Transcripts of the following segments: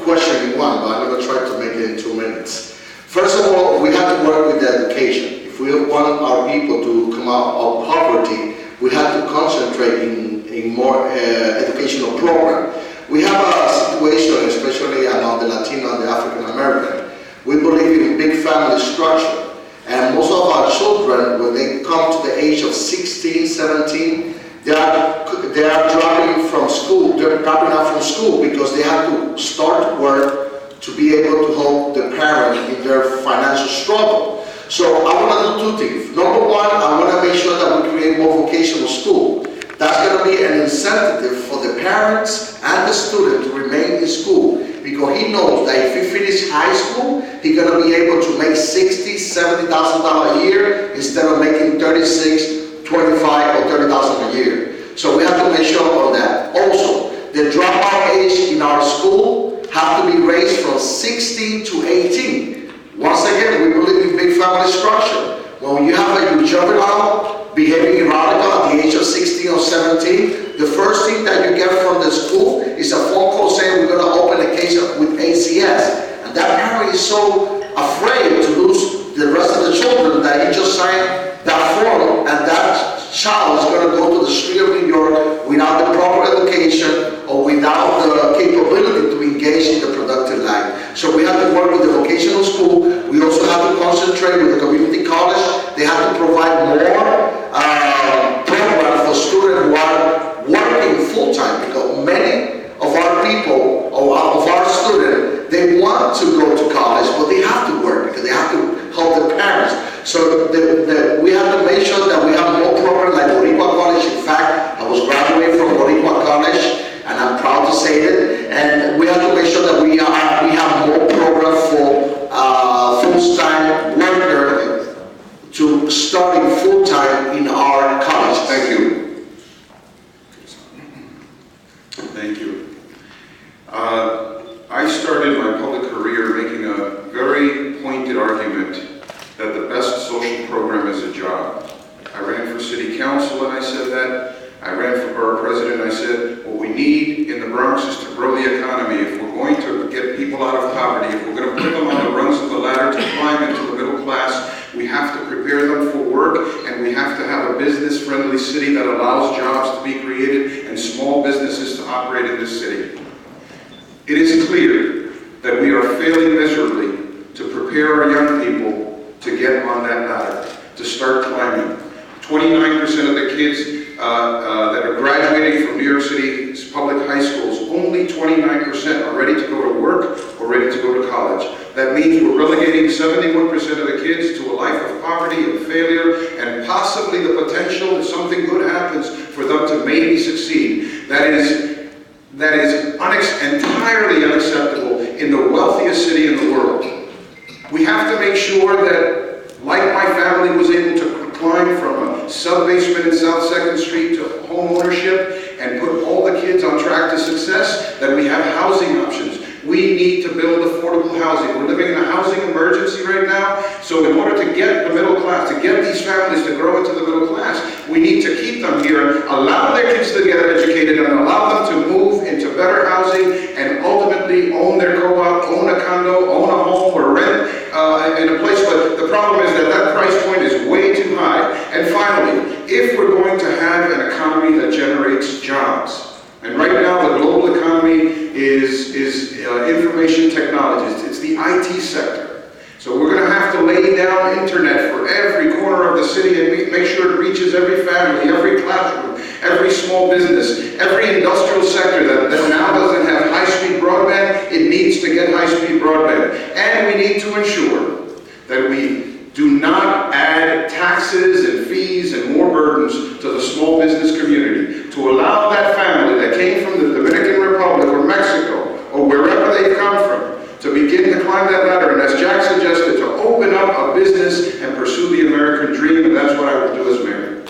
question in one, but I'm going to try to make it in 2 minutes. First of all, we have to work with the education. If we want our people to come out of poverty, we have to concentrate in more educational program. We have a situation, especially among the Latino and the African American. We believe in big family structure. And most of our children, when they come to the age of 16, 17, they are dropping from school. They're dropping out from school because they have to start work to be able to help the parent in their financial struggle. So I want to do 2 things. Number one, I want to make sure that we create more vocational school. That's going to be an incentive for the parents and the student to remain in school, because he knows that if he finishes high school, he's going to be able to make $60,000, $70,000 a year instead of making $36,000, $25,000, or $30,000 a year. So we have to make sure on that. Also, the dropout age in our school have to be raised from 16 to 18. Once again, we believe in big family structure. When you have a juvenile behaving erratically at the age of 16 or 17, the first thing that you get from the school is a phone call saying we're going to open a case with ACS. And that parent is so afraid to lose the rest of the children that he just signed that form, and that child is going to go to the street of New York without the proper education or without the capability to engage in the productive life. So we have to work with the vocational school. We also have to concentrate with the community college. They have to provide more programs for students who are working full-time, because many of our people, or of our students, they want to go to college, but they have to work because they have to help their parents. So we have to make sure that we have more programs like Boricua College. In fact, I was graduating from Boricua College, and I'm proud to say it. And we have to make sure that we have more programs for full-time workers to study full-time in our college. Thank you. Thank you. I started my public career making a very pointed argument that the best social program is a job. I ran for city council and I said that. I ran for borough president and I said, what we need in the Bronx is to grow the economy. If we're going to get people out of poverty, if we're going to put them on the rungs of the ladder to climb into the middle class, we have to prepare them for work, and we have to have a business-friendly city that allows jobs to be created and small businesses to operate in this city. It is clear that we are failing miserably to prepare our young people to get on that ladder, to start climbing. 29% of the kids that are graduating from New York City's public high schools, only 29% are ready to go to work or ready to go to college. That means we're relegating 71% of the kids to a life of poverty and failure, and possibly the potential, if something good happens, for them to maybe succeed. That is entirely unacceptable in the wealthiest city in the world. We have to make sure that, like my family was able to climb from a sub-basement in South 2nd Street to home ownership and put all the kids on track to success, that we have housing options. We need to build affordable housing. We're living in a housing emergency right now, so in order to get the middle class, to get these families to grow into the middle class, we need to keep them here, allow their kids to get educated, and allow them to move into better housing and ultimately own their co-op, own a condo, own a home, or rent in a place. But the problem is that that price point is way too high. And finally, if we're going to have an economy that generates jobs, and right now the global economy is information technologies, it's the IT sector. So we're going to have to lay down internet for every corner of the city and make sure it reaches every family, every classroom, every small business, every industrial sector that now doesn't have high-speed broadband. It needs to get high-speed broadband. And we need to ensure that we do not add taxes and fees and more burdens to the small business community, to allow that family that came from the Dominican Republic or Mexico or wherever they've come from to begin to climb that ladder, and as Jack suggested, to open up a business and pursue the American dream, and that's what I will do as mayor.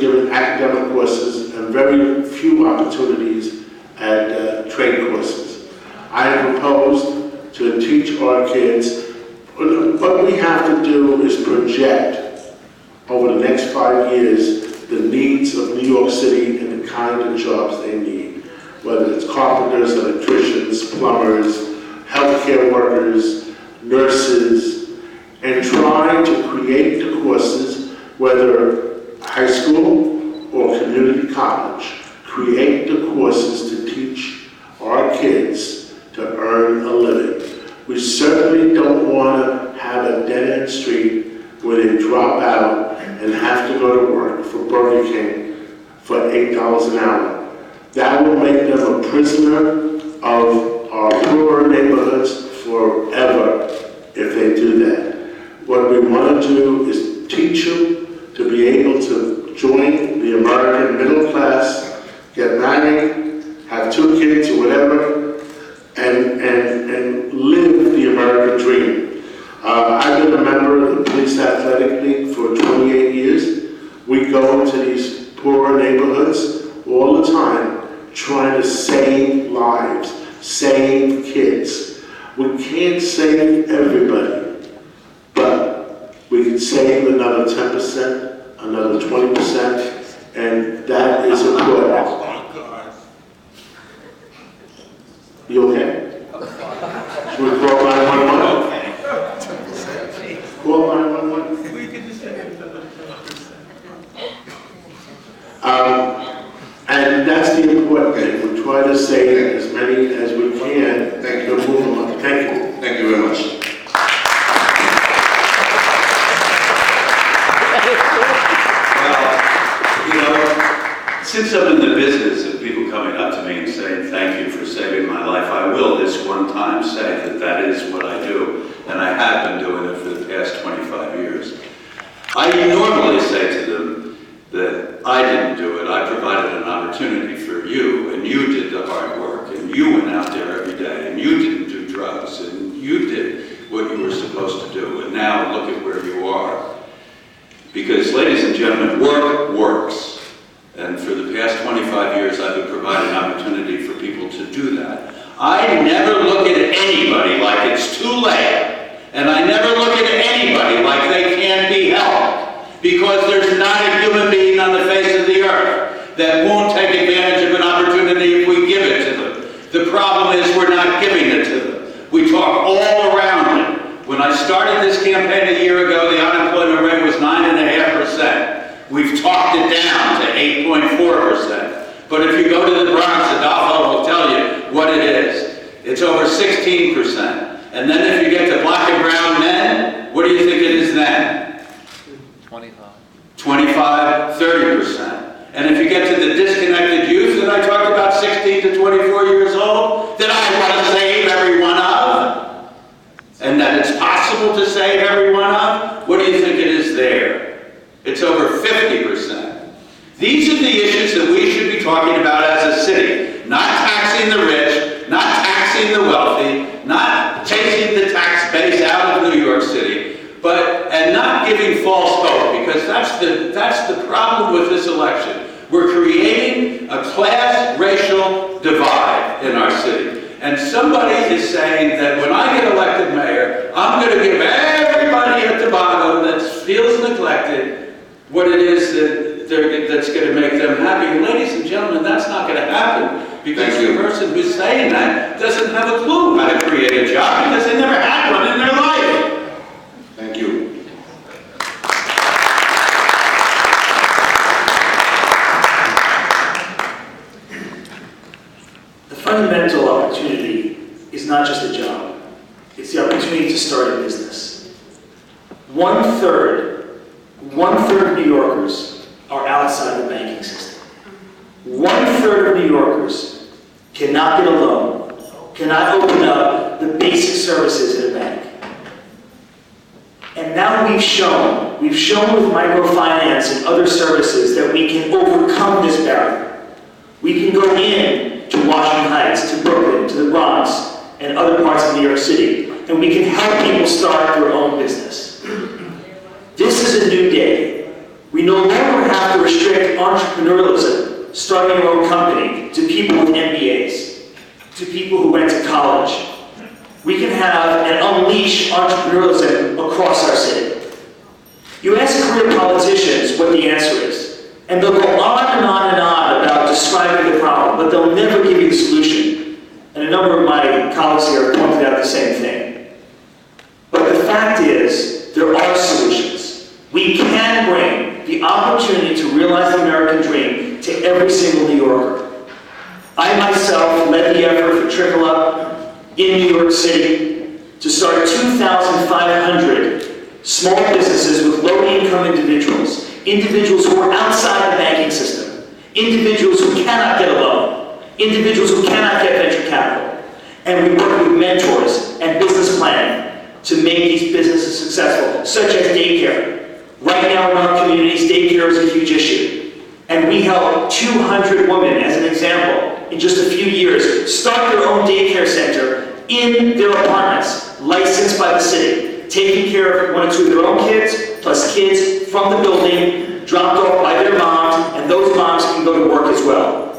given academic courses and very few opportunities at trade courses. I have proposed to teach our kids. What we have to do is project over the next 5 years the needs of New York City and the kind of jobs they need, whether it's carpenters, electricians, plumbers, healthcare workers, nurses, and try to create the courses, whether high school or community college, create the courses to teach our kids to earn a living. We certainly don't want to have a dead-end street where they drop out and have to go to work for Burger King for $8 an hour. That will make them a prisoner of our poorer neighborhoods forever if they do that. What we want to do is teach them to be able to join the American middle class, get married, have 2 kids or whatever, and live the American dream. I've been a member of the Police Athletic League for 28 years. We go into these poorer neighborhoods all the time trying to save lives, save kids. We can't save everybody, but we can save another 10%, another 20%, and that is important. You okay? Should we call 911? Call 911? And that's the important thing. We try to save as many as we can. Thank you. Move them up. Thank you. Thank you very much. Since I'm in the business of people coming up to me and saying thank you for saving my life, I will this one time say that that is what I do, and I have been doing it for the past 25 years. I normally say to them that I didn't do it. I provided an opportunity for you, and you did the hard work, and you went out there every day, and you didn't do drugs, and you did what you were supposed to do, and now look at where you are. Because, ladies and gentlemen, work works. And for the past 25 years, I've been providing opportunity for people to do that. I never look at anybody like it's too late. And I never look at anybody like they can't be helped. Because there's not a human being on the face of the earth that won't take advantage of an opportunity if we give it to them. The problem is we're not giving it to them. We talk all around it. When I started this campaign a year ago, the unemployment rate was 9.5%. We've talked it down to 8.4%. But if you go to the Bronx, Adolfo will tell you what it is. It's over 16%. And then if you get to black and brown men, what do you think it is then? 25, 30%. And if you get to the disconnected youth that I talked about, 16 to 24 years old, that I want to save every one of, and that it's possible to save every one of, what do you think it is there? It's over 50%. These are the issues that we should be talking about as a city. Not taxing the rich, not taxing the wealthy, not taking the tax base out of New York City, and not giving false hope, because that's the problem with this election. We're creating a class-racial divide in our city. And somebody is saying that when I get elected mayor, I'm going to give everybody at the bottom that feels neglected what it is that's going to make them happy. And ladies and gentlemen, that's not going to happen, because the person who's saying that doesn't have a clue how to create a job, because they never had one in their life. Thank you. The fundamental opportunity is not just a job. It's the opportunity to start a business. One third of New Yorkers are outside the banking system. 1/3 of New Yorkers cannot get a loan, cannot open up the basic services in a bank. And now we've shown with microfinance and other services that we can overcome this barrier. We can go in to Washington Heights, to Brooklyn, to the Bronx, and other parts of New York City, and we can help people start their own business. This is a new day. We no longer have to restrict entrepreneurialism, starting your own company, to people with MBAs, to people who went to college. We can have and unleash entrepreneurialism across our city. You ask career politicians what the answer is, and they'll go on and on and on about describing the problem, but they'll never give you the solution. And a number of my colleagues here have pointed out the same thing. But the fact is, there are solutions. We can bring the opportunity to realize the American dream to every single New Yorker. I myself led the effort for Trickle Up in New York City to start 2,500 small businesses with low-income individuals, individuals who are outside the banking system, individuals who cannot get a loan, individuals who cannot get venture capital. And we work with mentors and business planning to make these businesses successful, such as daycare. Right now in our communities, daycare is a huge issue. And we help 200 women, as an example, in just a few years, start their own daycare center in their apartments, licensed by the city, taking care of one or two of their own kids, plus kids from the building, dropped off by their moms, and those moms can go to work as well.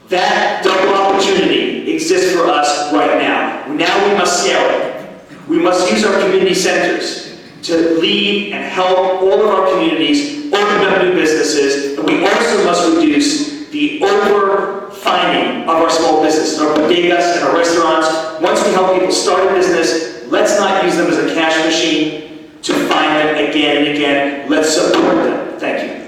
That double opportunity exists for us right now. Now we must scale it. We must use our community centers to lead and help all of our communities open up new businesses, and we also must reduce the over-fining of our small businesses, our bodegas and our restaurants. Once we help people start a business, let's not use them as a cash machine to fine them again and again. Let's support them. Thank you.